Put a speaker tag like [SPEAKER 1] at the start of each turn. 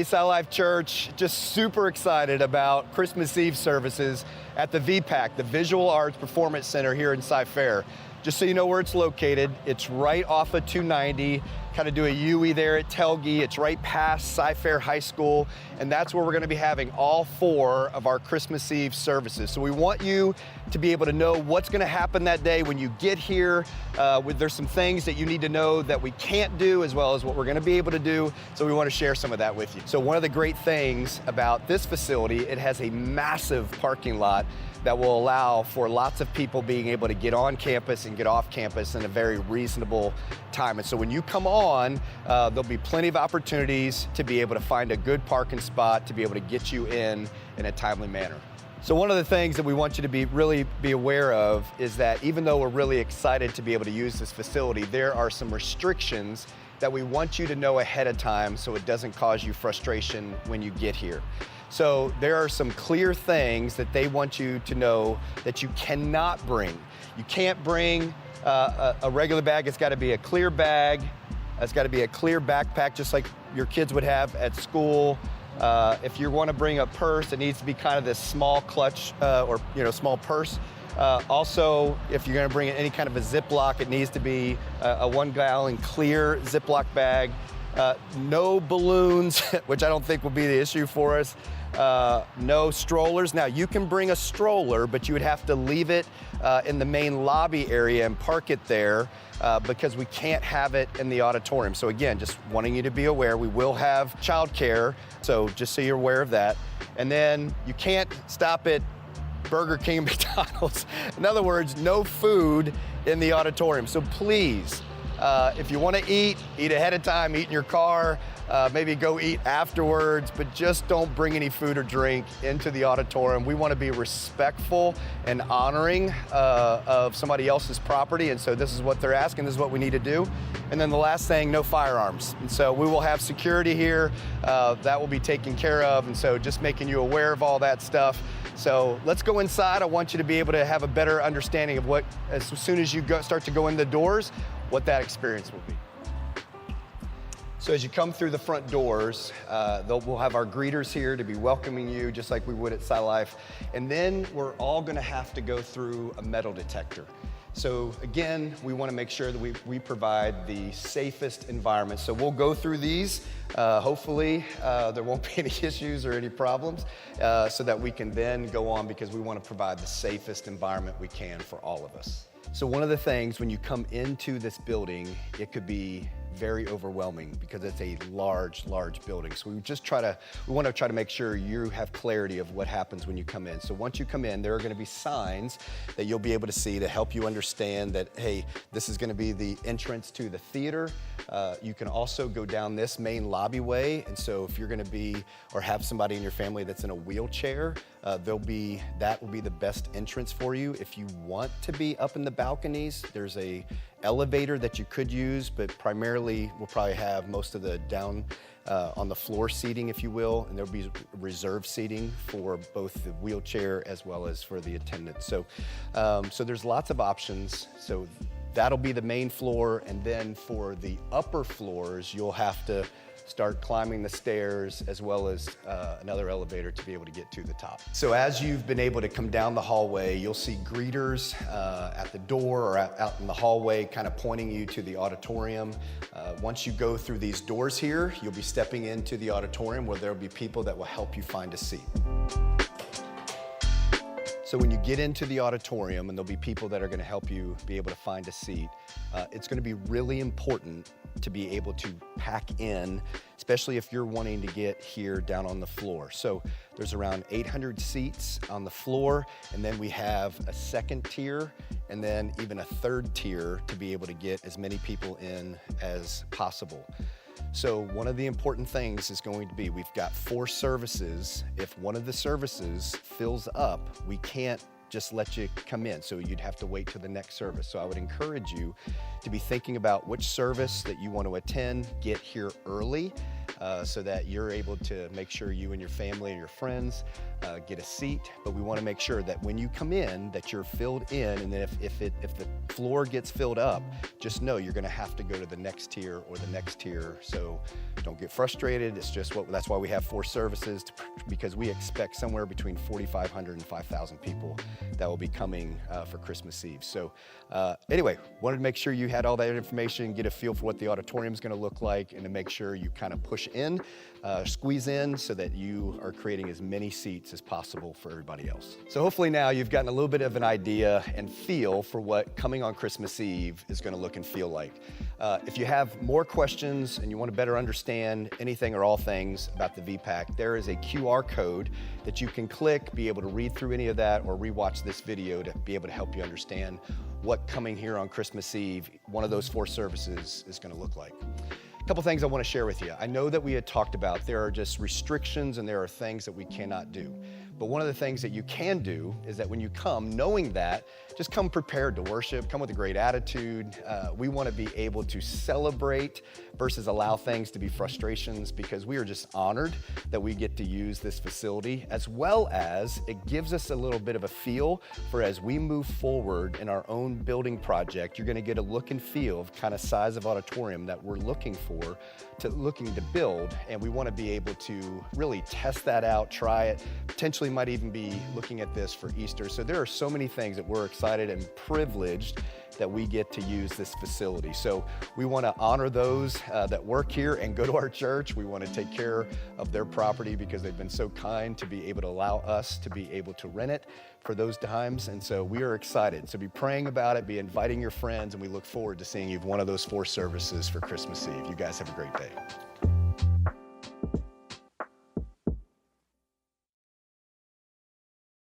[SPEAKER 1] Hey, Sal Life Church, just super excited about Christmas Eve services at the VPAC, the Visual Arts Performance Center here in Cy-Fair. Just so you know where it's located, it's right off of 290, kind of do a U-E there at Telge. It's right past Cy-Fair High School, and that's where we're gonna be having all 4 of our Christmas Eve services. So we want you to be able to know what's gonna happen that day when you get here. There's some things that you need to know that we can't do, as well as what we're gonna be able to do, so we wanna share some of that with you. So one of the great things about this facility, it has a massive parking lot that will allow for lots of people being able to get on campus and get off campus in a very reasonable time. And so when you come on, there'll be plenty of opportunities to be able to find a good parking spot to be able to get you in a timely manner. So one of the things that we want you to really be aware of is that even though we're really excited to be able to use this facility, there are some restrictions that we want you to know ahead of time so it doesn't cause you frustration when you get here. So there are some clear things that they want you to know that you cannot bring. You can't bring a regular bag. It's got to be a clear bag. It's got to be a clear backpack, just like your kids would have at school. If you want to bring a purse, it needs to be kind of this small clutch or small purse. Also, if you're going to bring any kind of a Ziploc, it needs to be a 1-gallon clear Ziploc bag. No balloons, which I don't think will be the issue for us. No strollers. Now, you can bring a stroller, but you would have to leave it in the main lobby area and park it there because we can't have it in the auditorium. So again, just wanting you to be aware, we will have childcare, so just so you're aware of that. And then you can't stop at Burger King and McDonald's. In other words, no food in the auditorium. So please, if you want to eat ahead of time, eat in your car, maybe go eat afterwards, but just don't bring any food or drink into the auditorium. We want to be respectful and honoring of somebody else's property, and so this is what they're asking, this is what we need to do. And then the last thing, no firearms. And so we will have security here, that will be taken care of, and so just making you aware of all that stuff. So let's go inside. I want you to be able to have a better understanding of what, as soon as you start to go in the doors, what that experience will be. So as you come through the front doors, we'll have our greeters here to be welcoming you just like we would at Sci Life. And then we're all gonna have to go through a metal detector. So again, we wanna make sure that we provide the safest environment. So we'll go through these. Hopefully, there won't be any issues or any problems so that we can then go on, because we wanna provide the safest environment we can for all of us. So one of the things when you come into this building, it could be very overwhelming because it's a large building. So we want to try to make sure you have clarity of what happens when you come in. So once you come in, there are going to be signs that you'll be able to see to help you understand that, hey, this is going to be the entrance to the theater. You can also go down this main lobby way. And so if you're going to be or have somebody in your family that's in a wheelchair, that will be the best entrance for you. If you want to be up in the balconies, there's a elevator that you could use, but primarily we'll probably have most of the down on the floor seating, if you will, and there'll be reserved seating for both the wheelchair as well as for the attendant. So there's lots of options. So that'll be the main floor, and then for the upper floors, you'll have to start climbing the stairs as well as another elevator to be able to get to the top. So as you've been able to come down the hallway, you'll see greeters at the door or out in the hallway kind of pointing you to the auditorium. Once you go through these doors here, you'll be stepping into the auditorium where there'll be people that will help you find a seat. So when you get into the auditorium, and there'll be people that are going to help you be able to find a seat, it's going to be really important to be able to pack in, especially if you're wanting to get here down on the floor. So there's around 800 seats on the floor, and then we have a second tier and then even a third tier to be able to get as many people in as possible. So one of the important things is going to be, we've got 4 services. If one of the services fills up, we can't just let you come in. So you'd have to wait till the next service. So I would encourage you to be thinking about which service that you want to attend, get here early, so that you're able to make sure you and your family and your friends get a seat. But we want to make sure that when you come in, that you're filled in, and then if the floor gets filled up, just know you're going to have to go to the next tier or the next tier. So don't get frustrated. It's just that's why we have 4 services, because we expect somewhere between 4,500 and 5,000 people that will be coming for Christmas Eve. So anyway, wanted to make sure you had all that information, get a feel for what the auditorium is going to look like, and to make sure you kind of push in, squeeze in, so that you are creating as many seats as possible for everybody else. So hopefully now you've gotten a little bit of an idea and feel for what coming on Christmas Eve is going to look and feel like. If you have more questions and you want to better understand anything or all things about the VPAC, there is a QR code that you can click, be able to read through any of that, or rewatch this video to be able to help you understand what coming here on Christmas Eve, one of those 4 services, is going to look like. A couple things I want to share with you. I know that we had talked about there are just restrictions and there are things that we cannot do. But one of the things that you can do is that when you come, knowing that, just come prepared to worship, come with a great attitude. We want to be able to celebrate versus allow things to be frustrations, because we are just honored that we get to use this facility, as well as it gives us a little bit of a feel for as we move forward in our own building project, you're going to get a look and feel of kind of size of auditorium that we're looking to build, and we want to be able to really test that out, try it, potentially might even be looking at this for Easter. So there are so many things that we're excited and privileged that we get to use this facility. So we want to honor those that work here and go to our church. We want to take care of their property because they've been so kind to be able to allow us to be able to rent it for those times. And so we are excited. So be praying about it, be inviting your friends, and we look forward to seeing you one of those 4 services for Christmas Eve. You guys have a great day.